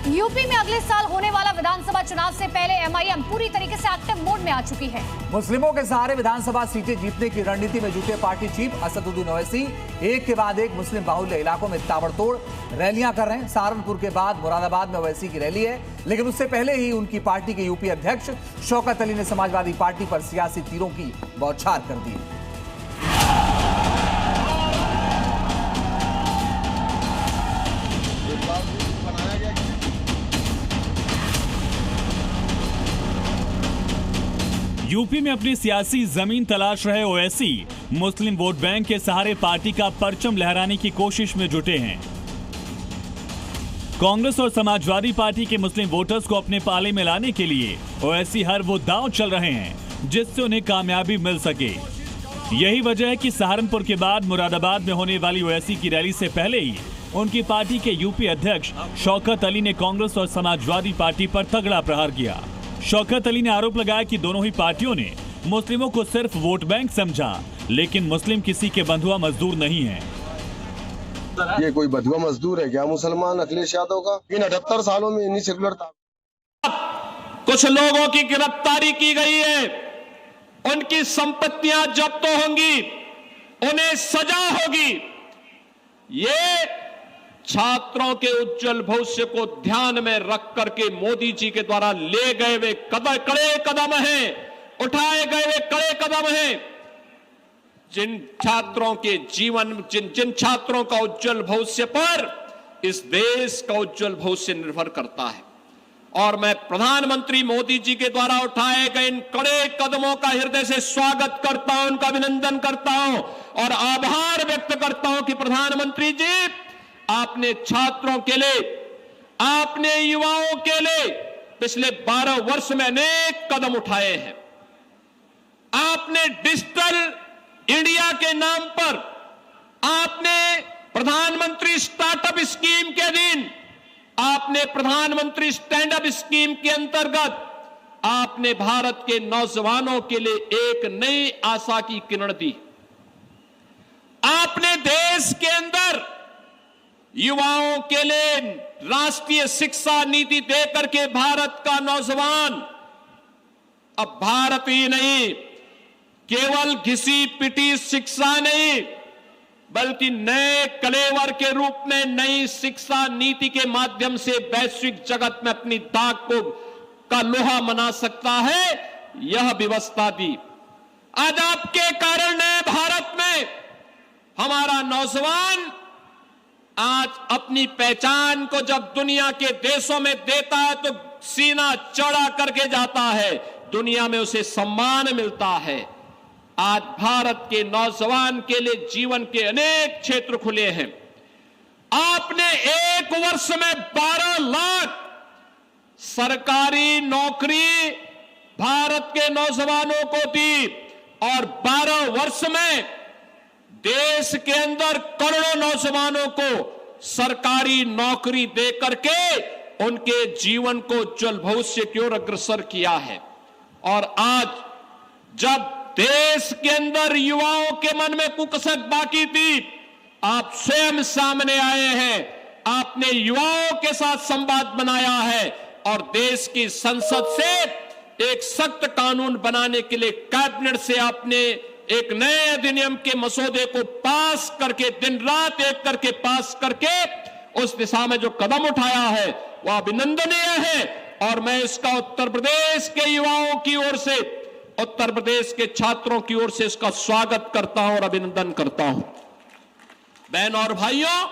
UP में अगले साल होने वाला विधानसभा चुनाव से पहले एमआईएम पूरी तरीके से एक्टिव मोड में आ चुकी है। मुस्लिमों के सहारे विधानसभा सीटें जीतने की रणनीति में जुटे पार्टी चीफ असदुद्दीन ओवैसी एक के बाद एक मुस्लिम बाहुल्य इलाकों में ताबड़तोड़ रैलियां कर रहे हैं। सहारनपुर के बाद मुरादाबाद में ओवैसी की रैली है, लेकिन उससे पहले ही उनकी पार्टी के यूपी अध्यक्ष शौकत अली ने समाजवादी पार्टी पर सियासी तीरों की बौछार कर दी। यूपी में अपनी सियासी जमीन तलाश रहे ओवैसी मुस्लिम वोट बैंक के सहारे पार्टी का परचम लहराने की कोशिश में जुटे हैं। कांग्रेस और समाजवादी पार्टी के मुस्लिम वोटर्स को अपने पाले में लाने के लिए ओवैसी हर वो दांव चल रहे हैं जिससे उन्हें कामयाबी मिल सके। यही वजह है कि सहारनपुर के बाद मुरादाबाद में होने वाली ओवैसी की रैली से पहले ही उनकी पार्टी के यूपी अध्यक्ष शौकत अली ने कांग्रेस और समाजवादी पार्टी पर तगड़ा प्रहार किया। शौकत अली ने आरोप लगाया कि दोनों ही पार्टियों ने मुस्लिमों को सिर्फ वोट बैंक समझा, लेकिन मुस्लिम किसी के बंधुआ मजदूर नहीं है। ये कोई बंधुआ मजदूर है क्या मुसलमान अखिलेश यादव का? इन 78 सालों में इन्हीं सेकुलर था। कुछ लोगों की गिरफ्तारी की गई है, उनकी संपत्तियां जब्त होंगी, उन्हें सजा होगी। ये छात्रों के उज्जवल भविष्य को ध्यान में रख करके मोदी जी के द्वारा ले गए वे कड़े कदम हैं, उठाए गए वे कड़े कदम हैं। जिन छात्रों के जीवन जिन छात्रों का उज्जवल भविष्य पर इस देश का उज्जवल भविष्य निर्भर करता है। और मैं प्रधानमंत्री मोदी जी के द्वारा उठाए गए इन कड़े कदमों का हृदय से स्वागत करता हूं, उनका अभिनंदन करता हूं और आभार व्यक्त करता हूं कि प्रधानमंत्री जी, आपने छात्रों के लिए, आपने युवाओं के लिए पिछले 12 वर्ष में अनेक कदम उठाए हैं। आपने डिजिटल इंडिया के नाम पर, आपने प्रधानमंत्री स्टार्टअप स्कीम के अधीन, आपने प्रधानमंत्री स्टैंड अप स्कीम के अंतर्गत आपने भारत के नौजवानों के लिए एक नई आशा की किरण दी। आपने देश के अंदर युवाओं के लिए राष्ट्रीय शिक्षा नीति देकर के भारत का नौजवान अब भारत ही नहीं, केवल घिसी पिटी शिक्षा नहीं, बल्कि नए कलेवर के रूप में नई शिक्षा नीति के माध्यम से वैश्विक जगत में अपनी दाग का लोहा मना सकता है, यह व्यवस्था दी। आज आपके कारण नए भारत में हमारा नौजवान आज अपनी पहचान को जब दुनिया के देशों में देता है तो सीना चौड़ा करके जाता है, दुनिया में उसे सम्मान मिलता है। आज भारत के नौजवान के लिए जीवन के अनेक क्षेत्र खुले हैं। आपने एक वर्ष में 12 लाख सरकारी नौकरी भारत के नौजवानों को दी और 12 वर्ष में देश के अंदर करोड़ों नौजवानों को सरकारी नौकरी देकर के उनके जीवन को उज्जवल भविष्य की ओर अग्रसर किया है। और आज जब देश के अंदर युवाओं के मन में कुकसक बाकी थी, आप स्वयं सामने आए हैं, आपने युवाओं के साथ संवाद बनाया है और देश की संसद से एक सख्त कानून बनाने के लिए कैबिनेट से आपने एक नए अधिनियम के मसौदे को पास करके, दिन रात एक करके पास करके उस दिशा में जो कदम उठाया है वह अभिनंदनीय है। और मैं इसका उत्तर प्रदेश के युवाओं की ओर से, उत्तर प्रदेश के छात्रों की ओर से इसका स्वागत करता हूं और अभिनंदन करता हूं। बहन और भाइयों,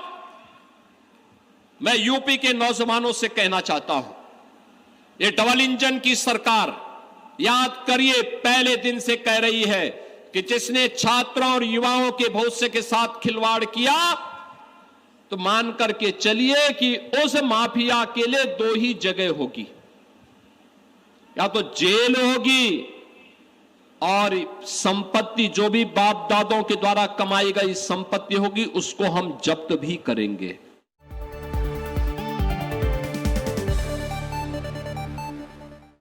मैं यूपी के नौजवानों से कहना चाहता हूं, ये डबल इंजन की सरकार याद करिए पहले दिन से कह रही है कि जिसने छात्रों और युवाओं के भविष्य के साथ खिलवाड़ किया तो मान करके चलिए कि उस माफिया के लिए 2 ही जगह होगी, या तो जेल होगी और संपत्ति जो भी बाप दादों के द्वारा कमाई गई संपत्ति होगी उसको हम जब्त भी करेंगे।